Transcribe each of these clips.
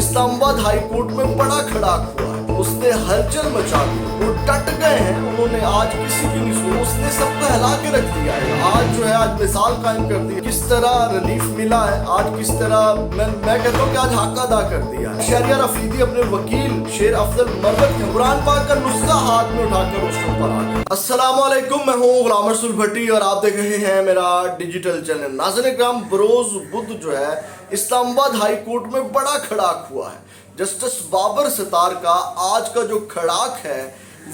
Islamabad high court में बड़ा खड़ाक हुआ है। उसने हलचल मचा दी। वो डट गए हैं, उन्होंने आज किसी की नहीं सुनी, उसने सबको हिला के रख दिया है। आज जो है आज मिसाल कायम कर दी है, किस तरह रिलीफ मिला है, आज किस तरह मैं कहता हूँ कि आज हक अदा कर दिया है। शहरियार अफरीदी अपने वकील शेर अफजल मरवत कुरान पाक का नुस्खा हाथ में उठाकर उस पर आ गए। अस्सलाम वालेकुम, मैं हूँ गुलाम रसूल भट्टी और आप देख रहे हैं मेरा डिजिटल चैनल। नाज़रीन इकराम, बरोज बुध जो है इस्लामाबाद हाई कोर्ट में बड़ा खड़ाक हुआ है। जस्टिस बाबर सतार का आज का जो खड़ाक है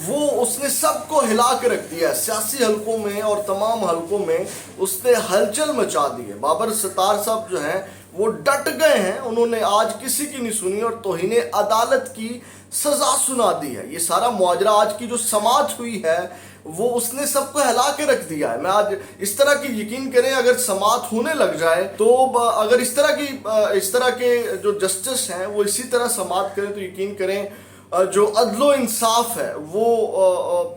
वो उसने सबको हिला के रख दिया है। सियासी हलकों में और तमाम हलकों में उसने हलचल मचा दी है। बाबर सतार साहब जो हैं वो डट गए हैं, उन्होंने आज किसी की नहीं सुनी और तौहीने अदालत की सजा सुना दी है। ये सारा मुआजरा आज की जो समाअत हुई है वो उसने सबको हिला के रख दिया है। मैं आज इस तरह की, यकीन करें अगर समाअत होने लग जाए तो अगर इस तरह के जो जस्टिस हैं वो इसी तरह समाअत करें तो यकीन करें जो अदलो इंसाफ है वो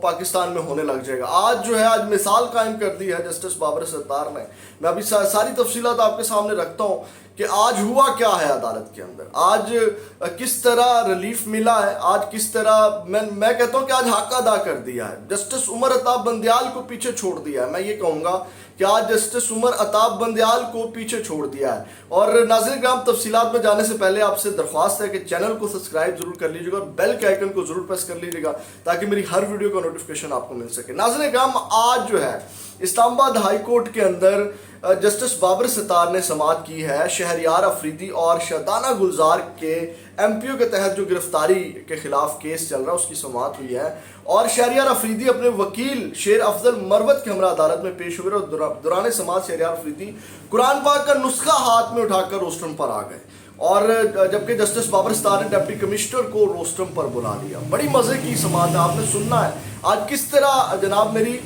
पाकिस्तान में होने लग जाएगा। आज जो है आज मिसाल कायम कर दी है जस्टिस बाबर सत्तार ने। मैं अभी सारी तफसीलात आपके सामने रखता हूँ कि आज हुआ क्या है अदालत के अंदर, आज किस तरह रिलीफ मिला है, आज किस तरह मैं कहता हूँ कि आज हक अदा कर दिया है। जस्टिस उमर अताब बंदियाल को पीछे छोड़ दिया है। मैं ये कहूँगा कि आज जस्टिस उमर अताब बंदियाल को पीछे छोड़ दिया है। और नाज़रीन इकराम, तफसीलात में जाने से पहले आपसे दरख्वास्त है कि चैनल को सब्सक्राइब जरूर कर लीजिएगा और बेल के आइकन को जरूर प्रेस कर लीजिएगा ताकि मेरी हर वीडियो का नोटिफिकेशन आपको मिल सके। नाज़रीन इकराम, आज जो है इस्लामाबाद हाई कोर्ट के अंदर जस्टिस बाबर सतार ने समाअत की है शहरियार अफरीदी और शादाना गुलजार के MPO के तहत जो गिरफ्तारी के खिलाफ केस चल रहा है उसकी समाअत हुई है। और शहरियार अफरीदी अपने वकील शेर अफजल मरवत के हमरा अदालत में पेश हुए और दौरान समाअत शहरियार अफरीदी कुरान पाक का नुस्खा हाथ में उठाकर रोस्टरम पर आ गए। और जबकि जस्टिस बाबर सतार ने डिप्टी कमिश्नर को रोस्टरम पर बुला लिया। बड़ी मज़े की समाअत है, आपने सुनना है आज किस तरह जनाब मेरी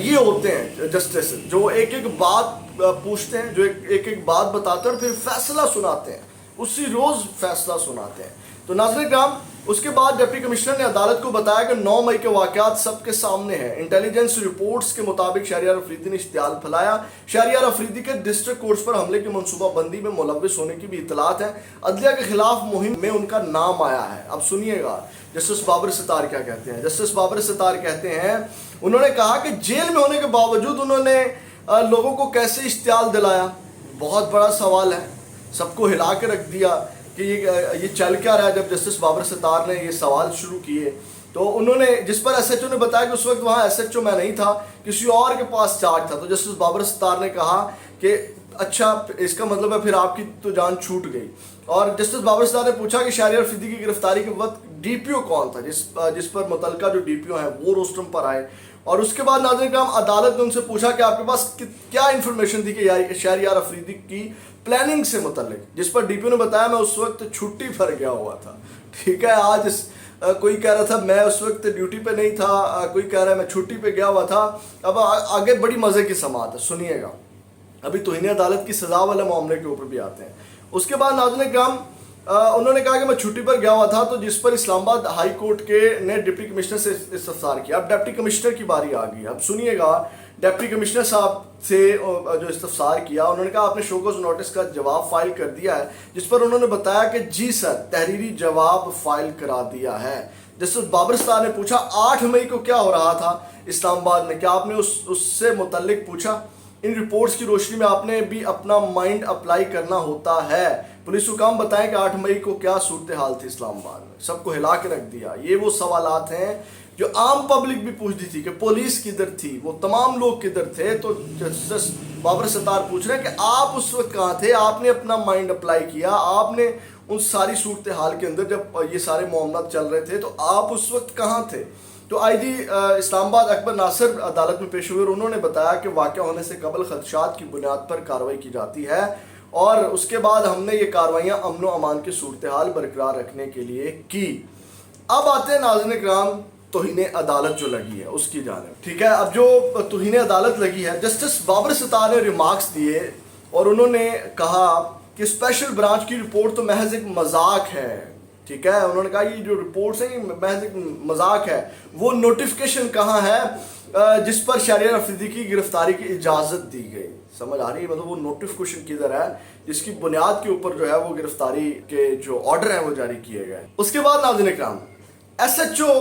ये होते हैं जस्टिस जो एक एक बात पूछते हैं, जो एक एक बात बताते हैं और फिर फैसला सुनाते हैं, उसी रोज़ फैसला सुनाते हैं। तो नाज़रीन इकराम, उसके बाद डिप्टी कमिश्नर ने अदालत को बताया कि 9 मई के वाक़यात सबके सामने हैं। इंटेलिजेंस रिपोर्ट्स के मुताबिक शहरियार अफरीदी ने इश्तियाल फैलाया। शहरियार अफरीदी के डिस्ट्रिक्ट कोर्ट्स पर हमले की मनसूबाबंदी में मुलव्विस होने की भी इतलात है। अदलिया के खिलाफ मुहिम में उनका नाम आया है। अब सुनिएगा जस्टिस बाबर सतार क्या कहते हैं। जस्टिस बाबर सतार कहते हैं, उन्होंने कहा कि जेल में होने के बावजूद उन्होंने लोगों को कैसे इश्तियाल दिलाया, बहुत बड़ा सवाल है। सबको हिला के रख दिया कि ये चल क्या रहा है। जब जस्टिस बाबर सतार ने ये सवाल शुरू किए तो उन्होंने, जिस पर SHO ने बताया कि उस वक्त वहाँ SHO मैं नहीं था, किसी और के पास चार्ज था, तो जस्टिस बाबर सतार ने कहा कि अच्छा, इसका मतलब है फिर आपकी तो जान छूट गई। और जस्टिस बाबर सतार ने पूछा कि शहरियार अफरीदी की गिरफ्तारी के वक्त DPO कौन था, जिस पर मुतलका जो DPO है वो रोस्टरम पर आए। और उसके बाद नाज़रीन इकराम, अदालत ने उनसे पूछा कि आपके पास क्या इन्फॉर्मेशन थी कि शहरियार अफरीदी की प्लानिंग से मुतल्लिक, जिस पर DPO ने बताया मैं उस वक्त छुट्टी पर गया हुआ था। ठीक है, आज कोई कह रहा था मैं उस वक्त ड्यूटी पे नहीं था, कोई कह रहा है मैं छुट्टी पे गया हुआ था। अब आगे बड़ी मज़े की समाअत है, सुनिएगा। अभी तौहीन अदालत की सज़ा वाले मामले के ऊपर भी आते हैं। उसके बाद नाज़रीन इकराम, उन्होंने कहा कि मैं छुट्टी पर गया हुआ था, तो जिस पर इस्लामाबाद हाई कोर्ट के ने डिप्टी कमिश्नर से इस्तफसार किया। अब डिप्टी कमिश्नर की बारी आ गई। अब सुनिएगा, डिप्टी कमिश्नर साहब से जो इस्तफसार किया, उन्होंने कहा आपने शोकॉज नोटिस का जवाब फाइल कर दिया है, जिस पर उन्होंने बताया कि जी सर, तहरीरी जवाब फाइल करा दिया है। जस्टिस बाबर सतार ने पूछा 8 मई को क्या हो रहा था इस्लामाबाद में, क्या आपने उससे मुतल्लिक पूछा? इन रिपोर्ट्स की रोशनी में आपने भी अपना माइंड अप्लाई करना होता है। पुलिस हुकाम बताएं कि 8 मई को क्या सूरत हाल थी इस्लामाबाद में। सबको हिला के रख दिया। ये वो सवालात हैं जो आम पब्लिक भी पूछती थी कि पुलिस किधर थी, वो तमाम लोग किधर थे। तो जस्टिस बाबर सतार पूछ रहे हैं कि आप उस वक्त कहाँ थे, आपने अपना माइंड अप्लाई किया, आपने उन सारी सूरत हाल के अंदर जब ये सारे मामला चल रहे थे तो आप उस वक्त कहाँ थे? तो IG इस्लामाबाद अकबर नासिर अदालत में पेश हुए और उन्होंने बताया कि वाक़या होने से कबल खदशात की बुनियाद पर कार्रवाई की जाती है और उसके बाद हमने ये कार्रवाइयाँ अमन व अमान की सूरत हाल बरकरार रखने के लिए की। अब आते हैं नाज़रीन इकराम तौहीन अदालत जो लगी है उसकी जानिब। ठीक है, अब जो तौहीन अदालत लगी है, जस्टिस बाबर सतार ने रिमार्क्स दिए और उन्होंने कहा कि स्पेशल ब्रांच की रिपोर्ट तो महज एक मजाक है। ठीक है, उन्होंने कहा ये जो रिपोर्ट्स हैं ये महज एक मजाक है। वो नोटिफिकेशन कहाँ है जिस पर शहरियार अफरीदी की गिरफ्तारी की इजाज़त दी गई? समझ आ रही है? मतलब वो नोटिफिकेशन किधर है جس کی بنیاد کے اوپر جو ہے وہ گرفتاری کے جو آرڈر ہیں وہ جاری کیے گئے. اس کے بعد ناظرین اکرام ایس ایچ او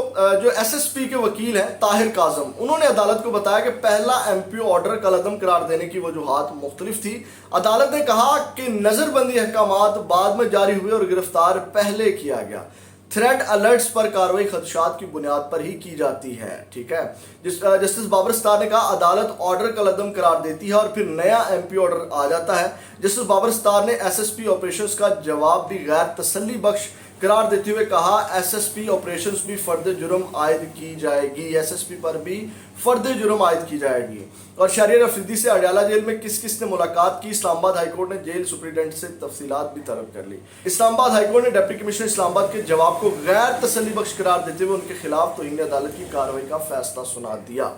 جو ایس ایس پی کے وکیل ہیں طاہر کاظم، انہوں نے عدالت کو بتایا کہ پہلا ایم پی او آرڈر کالعدم قرار دینے کی وجوہات مختلف تھی. عدالت نے کہا کہ نظر بندی احکامات بعد میں جاری ہوئے اور گرفتار پہلے کیا گیا. تھریٹ الرٹس پر کارروائی خدشات کی بنیاد پر ہی کی جاتی ہے. ٹھیک ہے، جسٹس بابر ستار نے کہا عدالت آرڈر کالعدم قرار دیتی ہے اور پھر نیا ایم پی آرڈر آ جاتا ہے. جسٹس بابر ستار نے ایس ایس پی آپریشنز کا جواب بھی غیر تسلی بخش قرار دیتے ہوئے کہا ایس ایس پی آپریشنز بھی فرد جرم عائد کی جائے گی، ایس ایس پی پر بھی فرد جرم عائد کی جائے گی. اور شہریار افریدی سے اڈیالہ جیل میں کس کس نے ملاقات کی؟ اسلام آباد ہائی کورٹ نے جیل سپرنٹینڈنٹ سے تفصیلات بھی طلب کر لی. اسلام آباد ہائی کورٹ نے ڈپٹی کمشنر اسلام آباد کے جواب کو غیر تسلی بخش قرار دیتے ہوئے ان کے خلاف توہین عدالت کی کارروائی کا فیصلہ سنا دیا.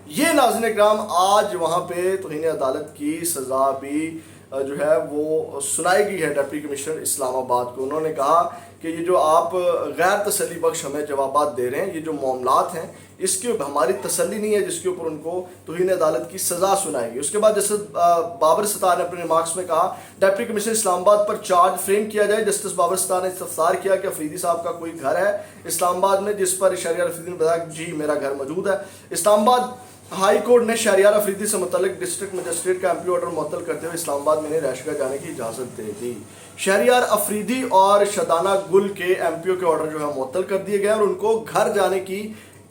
یہ ناظرین اکرام آج وہاں پہ توہین عدالت کی سزا بھی جو ہے وہ سنائی گئی ہے ڈپٹی کمشنر اسلام آباد کو. انہوں نے کہا کہ یہ جو آپ غیر تسلی بخش ہمیں جوابات دے رہے ہیں، یہ جو معاملات ہیں اس کے ہماری تسلی نہیں ہے جس کے اوپر ان کو توہین عدالت کی سزا سنائے گی. اس کے بعد جسٹس بابر ستار نے اپنے ریمارکس میں کہا ڈپٹی کمشنر اسلام آباد پر چارج فریم کیا جائے. جسٹس بابر ستار نے استفسار کیا کہ افریدی صاحب کا کوئی گھر ہے اسلام آباد میں، جس پر شہریار افریدی نے بتایا جی میرا گھر موجود ہے. اسلام آباد ہائی کورٹ نے شہریار افریدی سے متعلق ڈسٹرکٹ مجسٹریٹ کا ایم پی آرڈر معطل کرتے ہوئے اسلام آباد میں انہیں رہائش گاہ جانے کی اجازت دے دی. شہریار افریدی اور شدانہ گل کے ایم پی او کے آرڈر جو ہے معطل کر دیے گئے اور ان کو گھر جانے کی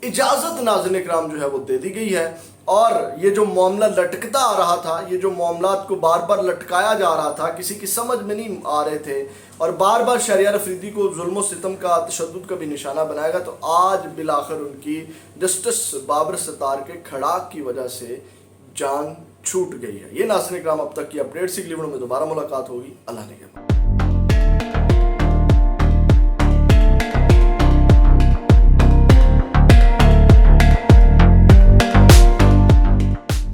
اجازت ناظرین اکرام جو ہے وہ دے دی گئی ہے. اور یہ جو معاملہ لٹکتا آ رہا تھا، یہ جو معاملات کو بار بار لٹکایا جا رہا تھا، کسی کی سمجھ میں نہیں آ رہے تھے اور بار بار شہریار افریدی کو ظلم و ستم کا، تشدد کا بھی نشانہ بنائے گا، تو آج بالآخر ان کی جسٹس بابر ستار کے کھڑاک کی وجہ سے جان چھوٹ گئی ہے. یہ ناظرین اکرام اب تک کی اپڈیٹس. اگلی ویڈیو میں دوبارہ ملاقات ہوگی. اللہ نے